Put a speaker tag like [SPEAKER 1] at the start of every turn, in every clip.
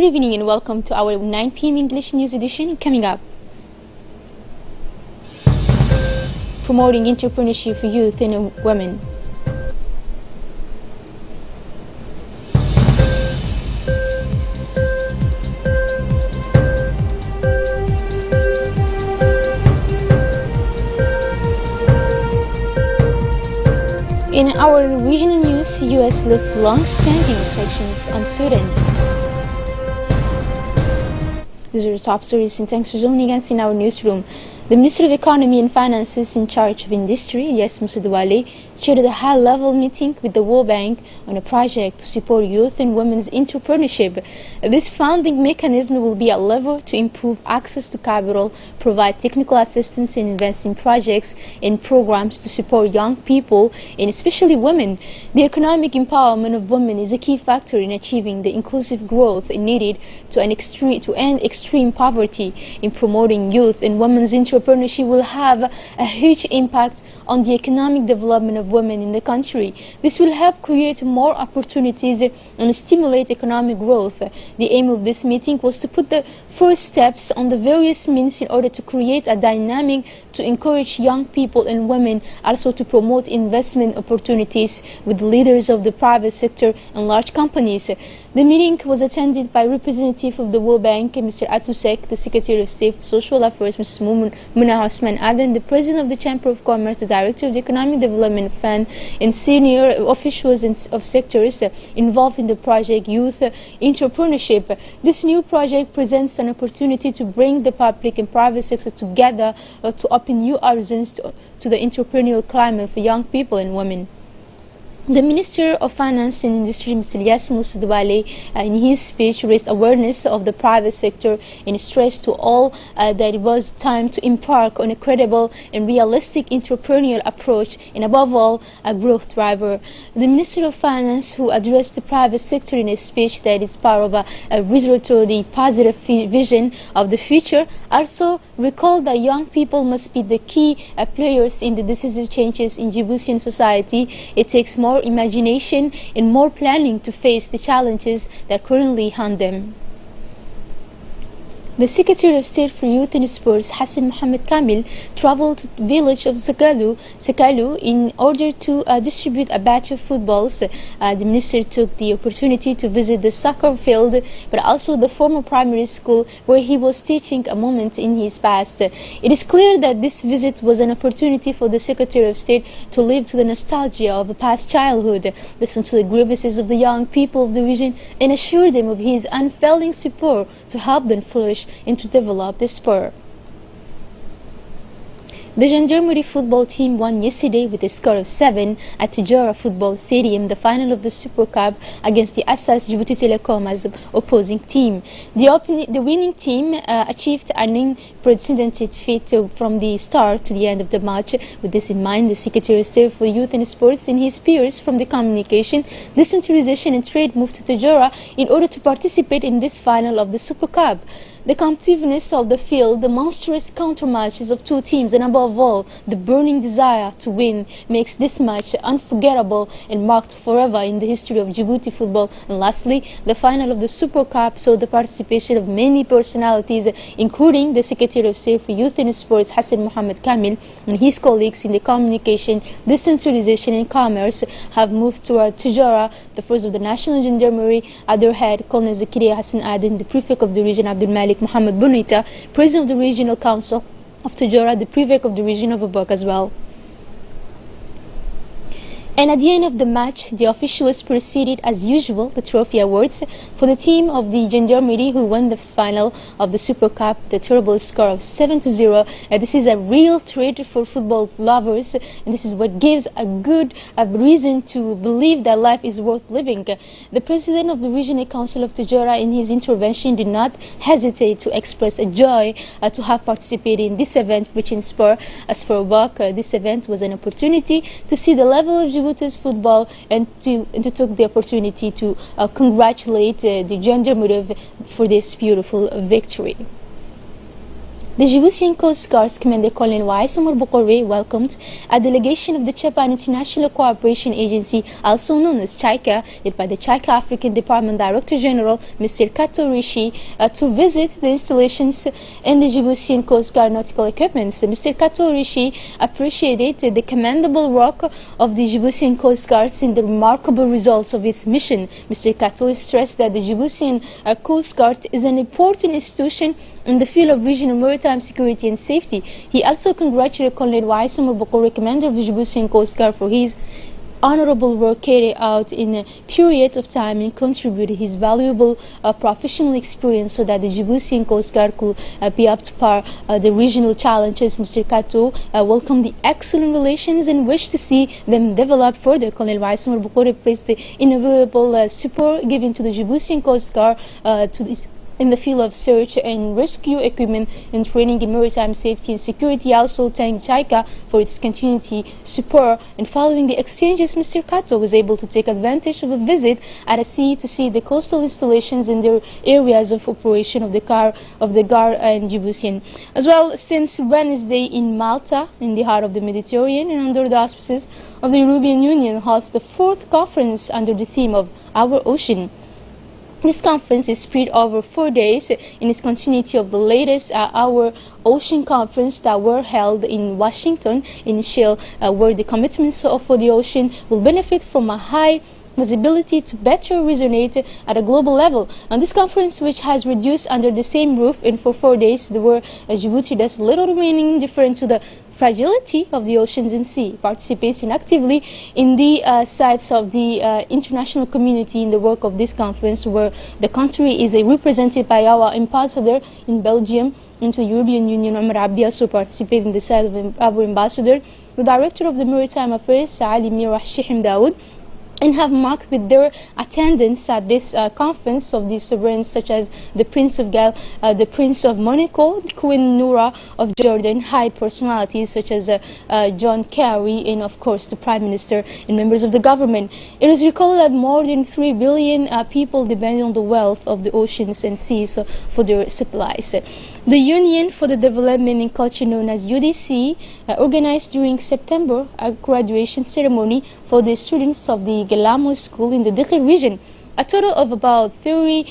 [SPEAKER 1] Good evening and welcome to our 9 p.m. English News Edition. Coming up, promoting entrepreneurship for youth and women. In our regional news, U.S. lifts long-standing sanctions on Sudan. These are the top stories, and thanks for joining us in our newsroom. The Minister of Economy and Finances in charge of Industry, Yasmin Sudwale, chaired a high-level meeting with the World Bank on a project to support youth and women's entrepreneurship. This funding mechanism will be a lever to improve access to capital, provide technical assistance, and invest in projects and programs to support young people, and especially women. The economic empowerment of women is a key factor in achieving the inclusive growth needed to end extreme poverty. In promoting youth and women's entrepreneurship will have a huge impact on the economic development of women in the country. This will help create more opportunities and stimulate economic growth. The aim of this meeting was to put the first steps on the various means in order to create a dynamic to encourage young people and women, also to promote investment opportunities with leaders of the private sector and large companies. The meeting was attended by representative of the World Bank, Mr. Atusek, the Secretary of State for Social Affairs, Mrs. Muna Osman Aden, the President of the Chamber of Commerce, the Director of the Economic Development Fund, and senior officials of sectors involved in the project Youth Entrepreneurship. This new project presents an opportunity to bring the public and private sector together to open new horizons to the entrepreneurial climate for young people and women. The Minister of Finance and Industry, Mr. Yasmin Sudwale, in his speech raised awareness of the private sector and stressed to all that it was time to embark on a credible and realistic entrepreneurial approach, and above all, a growth driver. The Minister of Finance, who addressed the private sector in a speech that is part of a result to the positive vision of the future, also recalled that young people must be the key players in the decisive changes in Djiboutian society. It takes more imagination and more planning to face the challenges that currently haunt them. The Secretary of State for Youth and Sports, Hassan Mohammed Kamil, traveled to the village of Sakalu in order to distribute a batch of footballs. The minister took the opportunity to visit the soccer field, but also the former primary school where he was teaching a moment in his past. It is clear that this visit was an opportunity for the Secretary of State to live to the nostalgia of a past childhood, listen to the grievances of the young people of the region, and assure them of his unfailing support to help them flourish and to develop the sport. The Gendarmerie football team won yesterday with a score of 7 at Tijara Football Stadium, the final of the Super Cup, against the Assas Djibouti Telecom as opposing team. The winning team achieved an unprecedented feat from the start to the end of the match. With this in mind, the Secretary of State for Youth and Sports and his peers from the Communication, Decentralization and Trade moved to Tijara in order to participate in this final of the Super Cup. The competitiveness of the field, the monstrous counter-matches of two teams, and above all, the burning desire to win makes this match unforgettable and marked forever in the history of Djibouti football. And lastly, the final of the Super Cup saw the participation of many personalities, including the Secretary of State for Youth and Sports, Hassan Mohammed Kamil, and his colleagues in the Communication, Decentralization and Commerce have moved toward Tijara. The first of the National Gendarmerie, at their head, Colonel Zakaria Hassan Aden, the Prefect of the region, Abdul Malik Mohammed Bonita, President of the Regional Council of Tijara, the Prefect of the region of Abuk as well. And at the end of the match, the officials proceeded as usual the trophy awards for the team of the Gendarmerie, who won the final of the Super Cup, the terrible score of 7-0. This is a real treat for football lovers, and this is what gives a good reason to believe that life is worth living. The President of the Regional Council of Tijara, in his intervention, did not hesitate to express a joy to have participated in this event, which in sport, as for Abuk, this event was an opportunity to see the level of Djibouti's football and to took the opportunity to congratulate the Gendarmerie for this beautiful victory. The Djiboutian Coast Guard's Commander Colonel Omar Bokore welcomed a delegation of the Japan International Cooperation Agency, also known as JICA, led by the JICA African Department Director General Mr. Kato Rishi, to visit the installations in the Djiboutian Coast Guard nautical equipment. Mr. Kato Rishi appreciated the commendable work of the Djiboutian Coast Guards in the remarkable results of its mission. Mr. Kato stressed that the Djiboutian Coast Guard is an important institution in the field of regional maritime security and safety. He also congratulated Colonel Omar Bokore, commander of the Djiboutian Coast Guard, for his honorable work carried out in a period of time and contributed his valuable professional experience so that the Djiboutian Coast Guard could be up to par the regional challenges. Mr. Kato welcomed the excellent relations and wished to see them develop further. Colonel Omar Bokore praised the invaluable support given to the Djiboutian Coast Guard in the field of search and rescue equipment and training in maritime safety and security. Also thanked JICA for its continuity support, and following the exchanges, Mr. Kato was able to take advantage of a visit at sea to see the coastal installations in their areas of operation of the Guard and Djiboutian. As well, since Wednesday in Malta, in the heart of the Mediterranean, and under the auspices of the European Union, holds the 4th conference under the theme of Our Ocean. This conference is spread over 4 days in its continuity of the latest Our Ocean Conference that were held in Washington in Shell, where the commitments for the ocean will benefit from a high visibility to better resonate at a global level. On this conference, which has reduced under the same roof and for 4 days, the word Djibouti does little remaining indifferent to the fragility of the oceans and sea, participating actively in the sides of the international community in the work of this conference, where the country is represented by our ambassador in Belgium into the European Union, Omar Abdi, also participating in the side of our ambassador, the director of the Maritime Affairs, Ali Mirah Shihim Dawood, and have marked with their attendance at this conference of these sovereigns such as the Prince of Gal, the Prince of Monaco, Queen Noura of Jordan, high personalities such as John Kerry, and of course the Prime Minister and members of the government. It is recalled that more than 3 billion people depend on the wealth of the oceans and seas for their supplies. The Union for the Development and Culture, known as UDC, organized during September a graduation ceremony for the students of the Galamo School in the Dakhil region. A total of about 30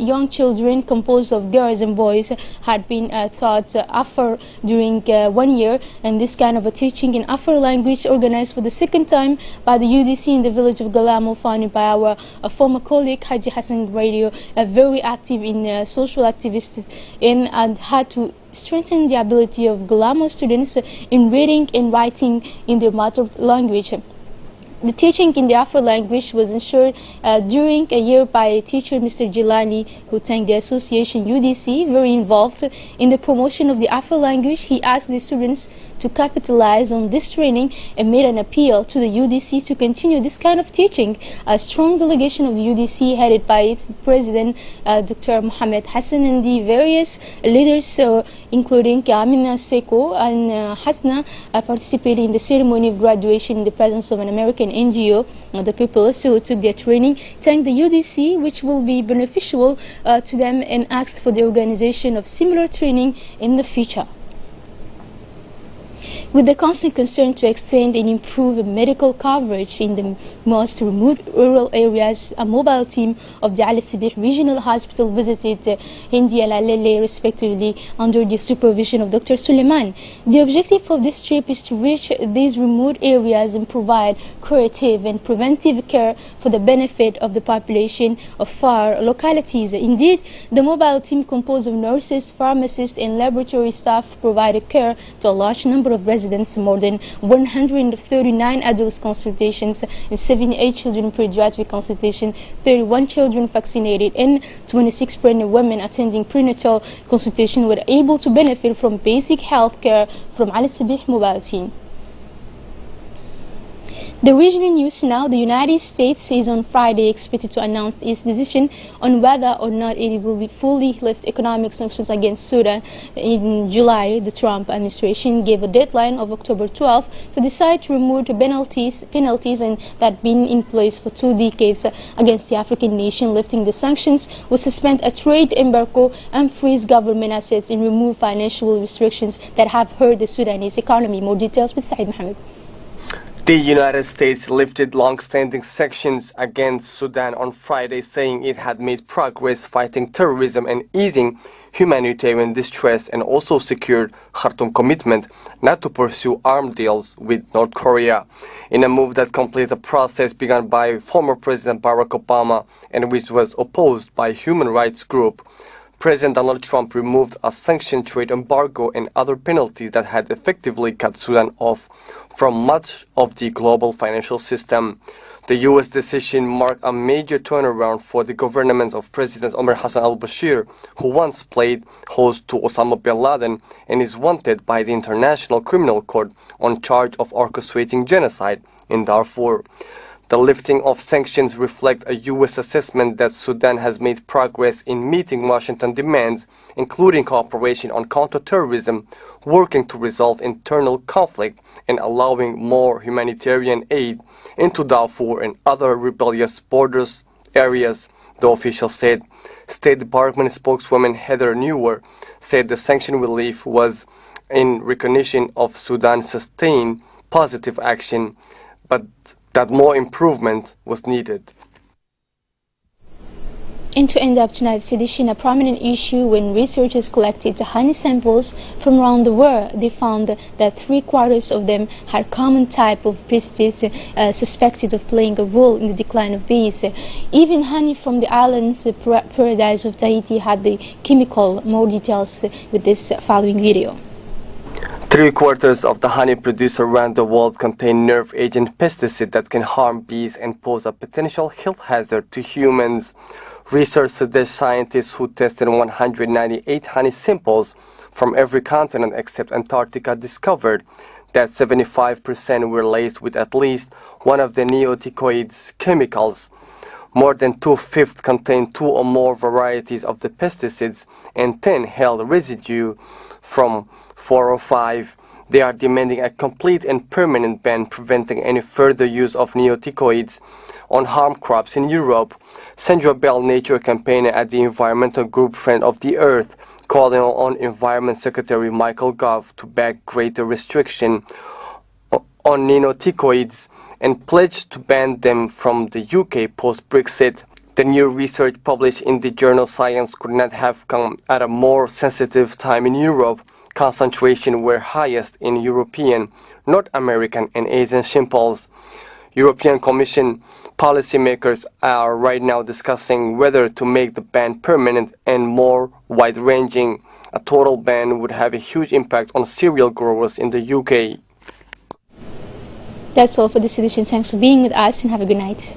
[SPEAKER 1] young children, composed of girls and boys, had been taught Afar during 1 year, and this kind of a teaching in Afar language organized for the 2nd time by the UDC in the village of Galamo, founded by our former colleague Haji Hassan Radio, very active in social activities, and had to strengthen the ability of Galamo students in reading and writing in their mother language. The teaching in the Afar language was ensured during a year by teacher Mr. Jilani, who thanked the association UDC, very involved in the promotion of the Afar language. He asked the students to capitalize on this training and made an appeal to the UDC to continue this kind of teaching. A strong delegation of the UDC, headed by its president Dr. Mohamed Hassan, and the various leaders including Amina Seko and Hasna, participated in the ceremony of graduation in the presence of an American NGO. The people who took their training thanked the UDC, which will be beneficial to them, and asked for the organization of similar training in the future. With the constant concern to extend and improve medical coverage in the most remote rural areas, a mobile team of the Al Sibih Regional Hospital visited Hindi and Alele respectively under the supervision of Dr. Suleiman. The objective of this trip is to reach these remote areas and provide curative and preventive care for the benefit of the population of far localities. Indeed, the mobile team, composed of nurses, pharmacists and laboratory staff, provided care to a large number of residents. More than 139 adults consultations and 78 children pediatric consultation, 31 children vaccinated, and 26 pregnant women attending prenatal consultation were able to benefit from basic health care from Al Sibih mobile team. The regional news now. The United States is on Friday expected to announce its decision on whether or not it will be fully lift economic sanctions against Sudan. In July, the Trump administration gave a deadline of October 12 to decide to remove the penalties and that been in place for 2 decades against the African nation. Lifting the sanctions will suspend a trade embargo and freeze government assets and remove financial restrictions that have hurt the Sudanese economy. More details with Saeed Mohammed.
[SPEAKER 2] The United States lifted long-standing sanctions against Sudan on Friday, saying it had made progress fighting terrorism and easing humanitarian distress, and also secured Khartoum's commitment not to pursue arms deals with North Korea, in a move that completes a process begun by former President Barack Obama and which was opposed by human rights groups. President Donald Trump removed a sanctioned trade embargo and other penalties that had effectively cut Sudan off from much of the global financial system. The U.S. decision marked a major turnaround for the governments of President Omar Hassan al-Bashir, who once played host to Osama bin Laden and is wanted by the International Criminal Court on charge of orchestrating genocide in Darfur. The lifting of sanctions reflect a U.S. assessment that Sudan has made progress in meeting Washington demands, including cooperation on counterterrorism, working to resolve internal conflict, and allowing more humanitarian aid into Darfur and other rebellious borders areas, the official said. State Department spokeswoman Heather Neuer said the sanction relief was in recognition of Sudan's sustained positive action, but that more improvement was needed.
[SPEAKER 1] And to end up tonight's edition, a prominent issue when researchers collected honey samples from around the world. They found that 3/4 of them had common type of pesticides suspected of playing a role in the decline of bees. Even honey from the islands, the paradise of Tahiti, had the chemical. More details with this following video.
[SPEAKER 2] 3/4 of the honey produced around the world contain nerve agent pesticides that can harm bees and pose a potential health hazard to humans. Research suggests scientists who tested 198 honey samples from every continent except Antarctica discovered that 75% were laced with at least one of the neonicotinoids chemicals. More than 2/5 contained 2 or more varieties of the pesticides, and 10 held residue from 4 or 5. They are demanding a complete and permanent ban preventing any further use of neonicotinoids on harm crops in Europe. Sandra Bell, nature campaigner at the environmental group Friend of the Earth, called on Environment Secretary Michael Gove to back greater restriction on neonicotinoids and pledged to ban them from the UK post-Brexit. The new research published in the journal Science could not have come at a more sensitive time in Europe. Concentration were highest in European, North American and Asian samples. European Commission policymakers are right now discussing whether to make the ban permanent and more wide-ranging. A total ban would have a huge impact on cereal growers in the UK.
[SPEAKER 1] That's all for this edition. Thanks for being with us and have a good night.